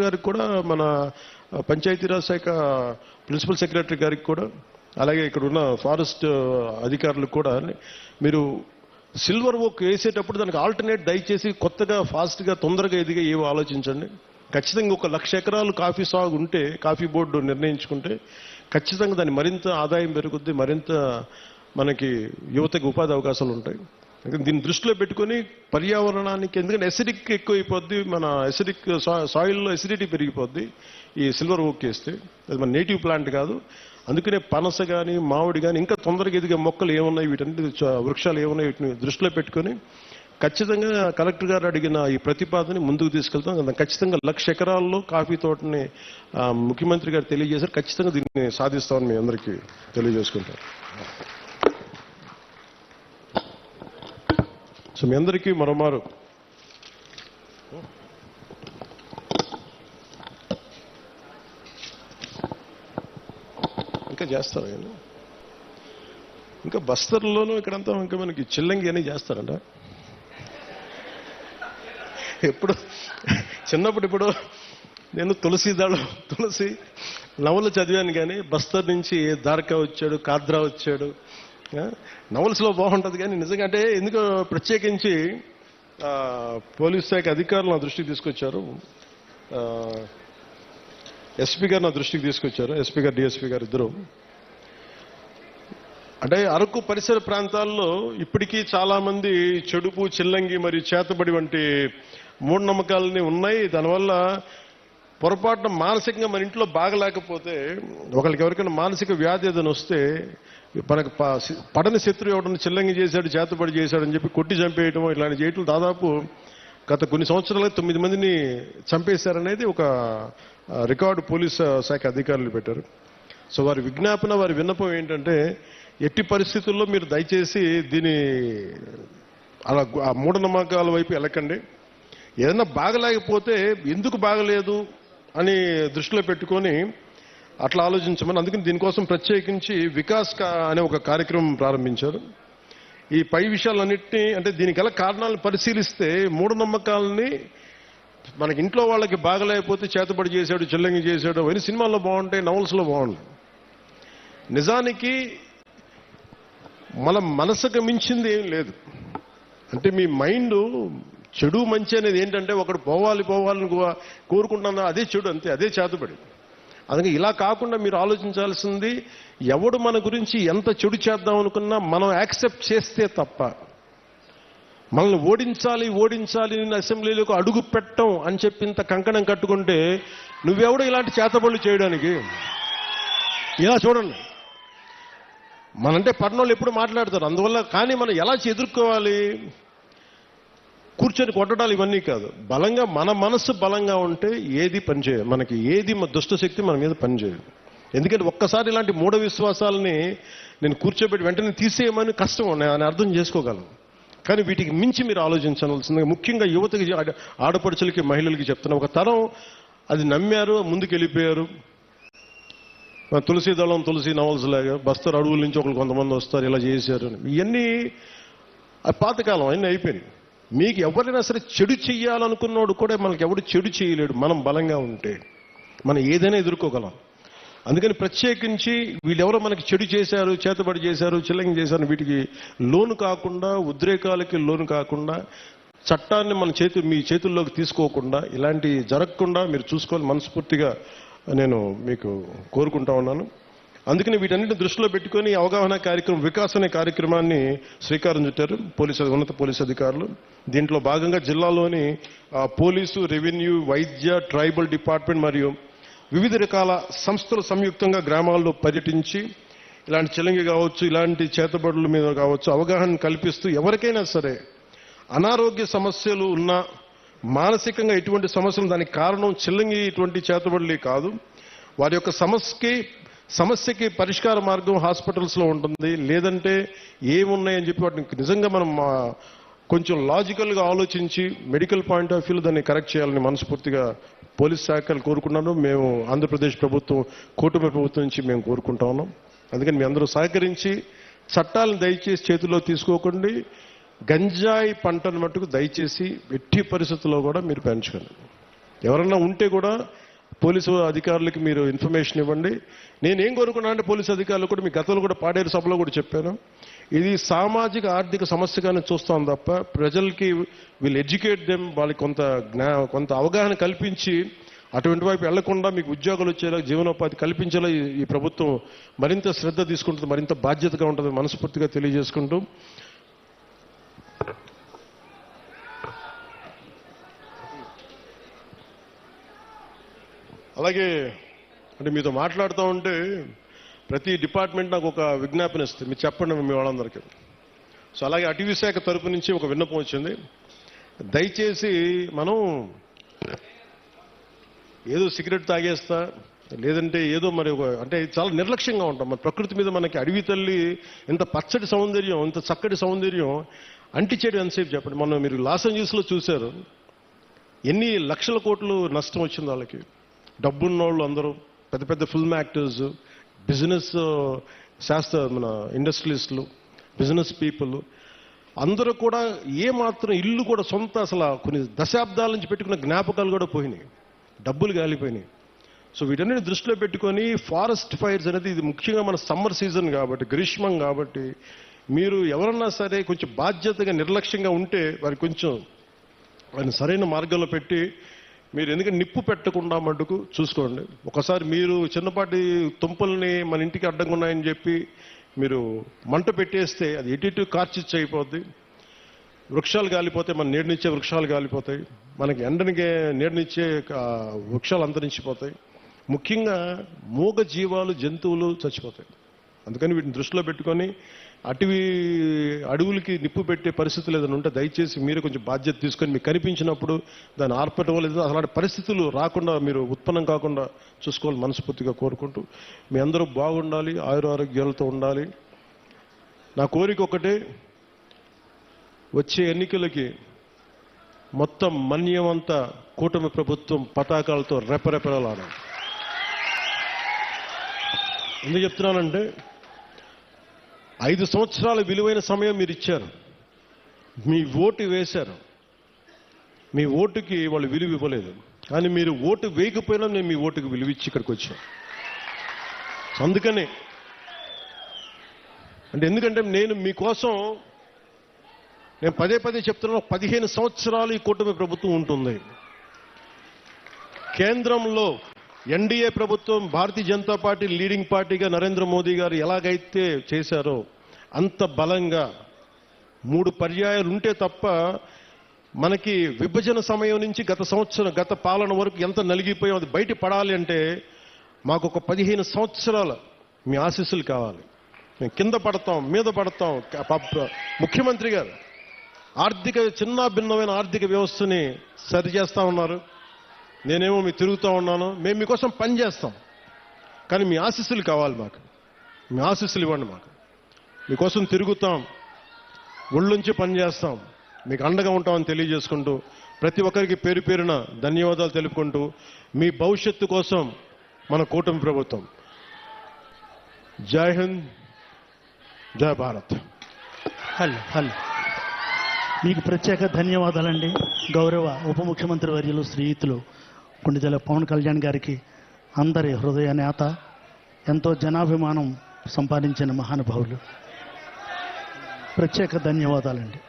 గారికి కూడా, మన పంచాయతీరాజ్ శాఖ ప్రిన్సిపల్ సెక్రటరీ గారికి కూడా, అలాగే ఇక్కడ ఉన్న ఫారెస్ట్ అధికారులకు కూడా మీరు సిల్వర్ ఓక్ వేసేటప్పుడు దానికి ఆల్టర్నేట్ దయచేసి కొత్తగా ఫాస్ట్గా తొందరగా ఎదిగా ఏవో ఆలోచించండి. ఖచ్చితంగా 1,00,000 ఎకరాలు కాఫీ సాగు ఉంటే, కాఫీ బోర్డు నిర్ణయించుకుంటే ఖచ్చితంగా దాన్ని మరింత ఆదాయం పెరుగుద్ది, మరింత మనకి యువతకి ఉపాధి అవకాశాలు ఉంటాయి. దీన్ని దృష్టిలో పెట్టుకుని పర్యావరణానికి, ఎందుకంటే ఎసిడిక్ ఎక్కువైపోద్ది, మన ఎసిడిక్ సాయిల్లో ఎసిడిటీ పెరిగిపోద్ది ఈ సిల్వర్ ఓక్ వేస్తే. అది మన నేటివ్ ప్లాంట్ కాదు. అందుకనే పనస కానీ మామిడి కానీ ఇంకా తొందరగా ఎదిగే మొక్కలు ఏమున్నాయి, వీటన్నిటి వృక్షాలు ఏమున్నాయి, వీటిని దృష్టిలో పెట్టుకొని ఖచ్చితంగా కలెక్టర్ గారు అడిగిన ఈ ప్రతిపాదన ముందుకు తీసుకెళ్తాం. ఖచ్చితంగా 1,00,000 ఎకరాల్లో కాఫీ తోటని ముఖ్యమంత్రి గారు తెలియజేశారు. ఖచ్చితంగా దీన్ని సాధిస్తామని మీ అందరికీ తెలియజేసుకుంటాం. సో మీ అందరికీ మరోమారు ఇంకా చేస్తారు, ఇంకా బస్తర్లోనూ ఇక్కడంతా ఇంకా మనకి చిల్లంగి అని చేస్తారంట. ఎప్పుడు చిన్నప్పుడు ఇప్పుడు నేను తులసి నవలు చదివాను, కానీ బస్తర్ నుంచి ద్వారకా వచ్చాడు, కాద్రా వచ్చాడు. నవల్స్లో బాగుంటుంది, కానీ నిజంగా అంటే ఎందుకో ప్రత్యేకించి పోలీస్ శాఖ అధికారులు నా దృష్టికి తీసుకొచ్చారు, ఎస్పీ గారు నా దృష్టికి తీసుకొచ్చారు, ఎస్పీ గారు డిఎస్పీ గారు ఇద్దరు. అంటే అరకు పరిసర ప్రాంతాల్లో ఇప్పటికీ చాలా మంది చెడుపు, చిల్లంగి మరియు చేతబడి వంటి మూఢనమ్మకాలని ఉన్నాయి. దానివల్ల పొరపాటున మానసికంగా మన ఇంట్లో బాగలేకపోతే, ఒకరికి ఎవరికైనా మానసిక వ్యాధి ఏదైనా వస్తే, మనకు పడని శత్రువు ఎవడన్నా చిల్లంగి చేశాడు, చేతబడి చేశాడని చెప్పి కొట్టి చంపేయటం, ఇలాంటి చేయటం దాదాపు గత కొన్ని సంవత్సరాలుగా 9 మందిని చంపేశారనేది ఒక రికార్డు పోలీస్ శాఖ అధికారులు పెట్టారు. సో వారి విజ్ఞాపన, వారి విన్నపం ఏంటంటే, ఎట్టి పరిస్థితుల్లో మీరు దయచేసి దీని అలా ఆ మూఢనమ్మకాల వైపు వెళ్ళకండి. ఏదైనా బాగలేకపోతే ఎందుకు బాగలేదు అని దృష్టిలో పెట్టుకొని అట్లా ఆలోచించమని, అందుకని దీనికోసం ప్రత్యేకించి వికాస్ అనే ఒక కార్యక్రమం ప్రారంభించారు. ఈ పై విషయాలన్నింటినీ, అంటే దీనికి గల కారణాలను పరిశీలిస్తే మూఢనమ్మకాలని, మనకి ఇంట్లో వాళ్ళకి బాగలేకపోతే చేతబడి చేశాడు, చిల్లంగి చేశాడు అవన్నీ సినిమాల్లో బాగుంటాయి, నవల్స్లో బాగుంటాయి. నిజానికి మన మనసుకు మించింది ఏం లేదు. అంటే మీ మైండ్ చెడు మంచి అనేది ఏంటంటే, ఒకడు పోవాలని కోరుకుంటున్నా అదే చెడు, అంతే, అదే చేతబడి. అందుకే ఇలా కాకుండా మీరు ఆలోచించాల్సింది, ఎవడు మన గురించి ఎంత చెడు చేద్దాం అనుకున్నా మనం యాక్సెప్ట్ చేస్తే తప్ప, మనల్ని ఓడించాలి నేను అసెంబ్లీలోకి అడుగు పెట్టం అని చెప్పి ఇంత కంకణం కట్టుకుంటే నువ్వెవడు ఇలాంటి చేతబడులు చేయడానికి? ఇలా చూడండి, మనంటే పట్టణంలో ఎప్పుడు మాట్లాడతారు, అందువల్ల. కానీ మనం ఎలా ఎదుర్కోవాలి? కూర్చొని కొట్టడాలు ఇవన్నీ కాదు. బలంగా, మన మనస్సు బలంగా ఉంటే ఏది పనిచేయదు, మనకి ఏది దుష్టశక్తి మన మీద పనిచేయదు. ఎందుకంటే ఒక్కసారి ఇలాంటి మూఢ విశ్వాసాలని నేను కూర్చోబెట్టి వెంటనే తీసేయమని కష్టం, నేను అర్థం చేసుకోగలను. కానీ వీటికి మించి మీరు ఆలోచించాల్సిందిగా, ముఖ్యంగా యువతకి, ఆడపడుచులకి, మహిళలకి చెప్తున్నా. ఒక తరం అది నమ్మారు, ముందుకు వెళ్ళిపోయారు. తులసి నవల్స్ లాగా బస్తర్ అడవుల నుంచి కొంతమంది వస్తారు, ఇలా చేశారు. ఇవన్నీ పాతకాలం, అన్నీ అయిపోయినాయి. మీకు ఎవరైనా సరే చెడు చెయ్యాలనుకున్నవాడు కూడా మనకి ఎవడు చెడు చేయలేడు. మనం బలంగా ఉంటే మనం ఏదైనా ఎదుర్కోగలం. అందుకని ప్రత్యేకించి వీళ్ళెవరో మనకి చెడు చేశారు, చేతబడి చేశారు, చిల్లంగి చేశారు, వీటికి లోను కాకుండా, ఉద్రేకాలకి లోను కాకుండా, చట్టాన్ని మీ చేతుల్లోకి తీసుకోకుండా, ఇలాంటి జరగకుండా మీరు చూసుకోవాలి. మనస్ఫూర్తిగా నేను మీకు కోరుకుంటా ఉన్నాను. అందుకని వీటన్నిటిని దృష్టిలో పెట్టుకొని అవగాహన కార్యక్రమం, వికాస్ అనే కార్యక్రమాన్ని శ్రీకారం చుట్టారు ఉన్నత పోలీసు అధికారులు. దీంట్లో భాగంగా జిల్లాలోని పోలీసు, రెవెన్యూ, వైద్య, ట్రైబల్ డిపార్ట్మెంట్ మరియు వివిధ రకాల సంస్థలు సంయుక్తంగా గ్రామాల్లో పర్యటించి ఇలాంటి చిల్లంగి కావచ్చు, ఇలాంటి చేతబడుల మీద కావచ్చు అవగాహన కల్పిస్తూ, ఎవరికైనా సరే అనారోగ్య సమస్యలు ఉన్నా, మానసికంగా ఎటువంటి సమస్యలు, దానికి కారణం చిల్లంగి ఇటువంటి చేతబడులే కాదు, వారి యొక్క సమస్యకి పరిష్కార మార్గం హాస్పిటల్స్లో ఉంటుంది. లేదంటే ఏమున్నాయని చెప్పి వాటిని నిజంగా మనం కొంచెం లాజికల్గా ఆలోచించి మెడికల్ పాయింట్ ఆఫ్ వ్యూలో దాన్ని కరెక్ట్ చేయాలని మనస్ఫూర్తిగా పోలీస్ శాఖలు కోరుకున్నాను. మేము ఆంధ్రప్రదేశ్ ప్రభుత్వం, కూటమి ప్రభుత్వం నుంచి మేము కోరుకుంటా ఉన్నాం. అందుకని మీ అందరూ సహకరించి చట్టాలను దయచేసి చేతిలో తీసుకోకండి. గంజాయి పంటను మట్టుకు దయచేసి ఎట్టి పరిస్థితుల్లో కూడా మీరు పెంచుకోండి. ఎవరన్నా ఉంటే కూడా పోలీసు అధికారులకి మీరు ఇన్ఫర్మేషన్ ఇవ్వండి. నేనేం కోరుకున్నా అంటే పోలీసు అధికారులు కూడా మీ గతంలో కూడా పాడేరు సభలో కూడా చెప్పాను, ఇది సామాజిక ఆర్థిక సమస్యగానే చూస్తాం తప్ప ప్రజలకి వీళ్ళు ఎడ్యుకేట్ దెమ్, వాళ్ళకి కొంత అవగాహన కల్పించి అటువంటి వైపు వెళ్లకుండా మీకు ఉద్యోగాలు వచ్చేలా జీవనోపాధి కల్పించేలా ఈ ప్రభుత్వం మరింత శ్రద్ధ తీసుకుంటుంది, మరింత బాధ్యతగా ఉంటుంది మనస్ఫూర్తిగా తెలియజేసుకుంటూ, అలాగే అంటే మీతో మాట్లాడుతూ ఉంటే ప్రతి డిపార్ట్మెంట్ నాకు ఒక విజ్ఞాపన ఇస్తుంది, మీరు చెప్పండి మీ వాళ్ళందరికీ. సో అలాగే అటవీ శాఖ తరపు నుంచి ఒక విన్నపం వచ్చింది, దయచేసి మనం ఏదో సిగరెట్ తాగేస్తా లేదంటే ఏదో మరి అంటే చాలా నిర్లక్ష్యంగా ఉంటాం. మన ప్రకృతి మీద మనకి అడవి తల్లి ఇంత పచ్చటి సౌందర్యం, ఇంత చక్కటి సౌందర్యం అంటిచేయడం ఎంతసేపు చెప్పండి. మనం మీరు లాస్ ఏంజల్స్లో చూశారు ఎన్ని లక్షల కోట్లు నష్టం వచ్చింది వాళ్ళకి. డబ్బున్న వాళ్ళు అందరూ పెద్ద పెద్ద ఫిల్మ్ యాక్టర్స్, బిజినెస్ మన ఇండస్ట్రియలిస్టులు, బిజినెస్ పీపుల్ అందరూ కూడా ఏమాత్రం ఇల్లు కూడా సొంత అసలు కొన్ని దశాబ్దాల నుంచి పెట్టుకున్న జ్ఞాపకాలు కూడా పోయినాయి, డబ్బులు గాలిపోయినాయి. సో వీటన్నిటిని దృష్టిలో పెట్టుకొని ఫారెస్ట్ ఫైర్స్ అనేది ఇది ముఖ్యంగా మన సమ్మర్ సీజన్ కాబట్టి, గ్రీష్మం కాబట్టి మీరు ఎవరన్నా సరే కొంచెం బాధ్యతగా నిర్లక్ష్యంగా ఉంటే వారికి కొంచెం వారిని సరైన మార్గంలో పెట్టి మీరు ఎందుకంటే నిప్పు పెట్టకుండా మటుకు చూసుకోండి. ఒకసారి మీరు చిన్నపాటి తుంపల్ని మన ఇంటికి అడ్డంగా ఉన్నాయని చెప్పి మీరు మంట పెట్టేస్తే అది ఎటు కార్చిచ్చు అయిపోద్ది, వృక్షాలు కాలిపోతాయి, మన నీడనిచ్చే వృక్షాలు కాలిపోతాయి, మనకి ఎండనికే నీడనిచ్చే వృక్షాలు అంతరించిపోతాయి, ముఖ్యంగా మూగ జీవాలు జంతువులు చచ్చిపోతాయి. అందుకని వీటిని దృష్టిలో పెట్టుకొని అడవులకి నిప్పు పెట్టే పరిస్థితులు ఏదైనా ఉంటే దయచేసి మీరు కొంచెం బాధ్యత తీసుకొని మీకు కనిపించినప్పుడు దాన్ని ఆర్పటం లేదు అలాంటి పరిస్థితులు రాకుండా మీరు ఉత్పన్నం కాకుండా చూసుకోవాలి మనస్ఫూర్తిగా కోరుకుంటూ, మీ అందరూ బాగుండాలి, ఆయురారోగ్యాలతో ఉండాలి. నా కోరిక ఒకటే, వచ్చే ఎన్నికలకి మొత్తం మన్యమంతా కూటమి ప్రభుత్వం పతాకాలతో రెపరెపలాడాలి. ఎందుకు చెప్తున్నానంటే 5 సంవత్సరాల విలువైన సమయం మీరు ఇచ్చారు, మీ ఓటు వేశారు, మీ ఓటుకి వాళ్ళు విలువ ఇవ్వలేదు, కానీ మీరు ఓటు వేయకపోయినా నేను మీ ఓటుకి విలువ ఇచ్చి ఇక్కడికి వచ్చాను. అందుకని ఎందుకంటే నేను మీకోసం నేను పదే చెప్తున్నాను, 15 సంవత్సరాలు ఈ కూటమి ప్రభుత్వం ఉంటుంది. కేంద్రంలో ఎన్డీఏ ప్రభుత్వం, భారతీయ జనతా పార్టీ లీడింగ్ పార్టీగా నరేంద్ర మోదీ గారు ఎలాగైతే చేశారో అంత బలంగా 3 పర్యాయాలు ఉంటే తప్ప మనకి విభజన సమయం నుంచి గత పాలన వరకు ఎంత నలిగిపోయాం అది బయట పడాలి అంటే మాకు ఒక 15 సంవత్సరాల మీ ఆశీస్సులు కావాలి. మేము కింద పడతాం, మీద పడతాం. ముఖ్యమంత్రి గారు చిన్న భిన్నమైన ఆర్థిక వ్యవస్థని సరిచేస్తా ఉన్నారు, నేనేమో మీకు తిరుగుతూ ఉన్నాను. మేము మీకోసం పని చేస్తాం, కానీ మీ ఆశీస్సులు కావాలి మాకు, మీ ఆశీస్సులు ఇవ్వండి మాకు. మీకోసం తిరుగుతాం, ఒళ్ళుంచి పని చేస్తాం, మీకు అండగా ఉంటామని తెలియజేసుకుంటూ ప్రతి ఒక్కరికి పేరు పేరున ధన్యవాదాలు తెలుపుకుంటూ మీ భవిష్యత్తు కోసం మన కూటమి ప్రభుత్వం. జై హింద్, జై భారత్. హలో మీకు ప్రత్యేక ధన్యవాదాలండి. గౌరవ ఉప ముఖ్యమంత్రి వర్యులు శ్రీయుతులు కొణిదెల పవన్ కళ్యాణ్ గారికి, అందరి హృదయ నేత, ఎంతో జనాభిమానం సంపాదించిన మహానుభావులు, ప్రత్యేక ధన్యవాదాలండి.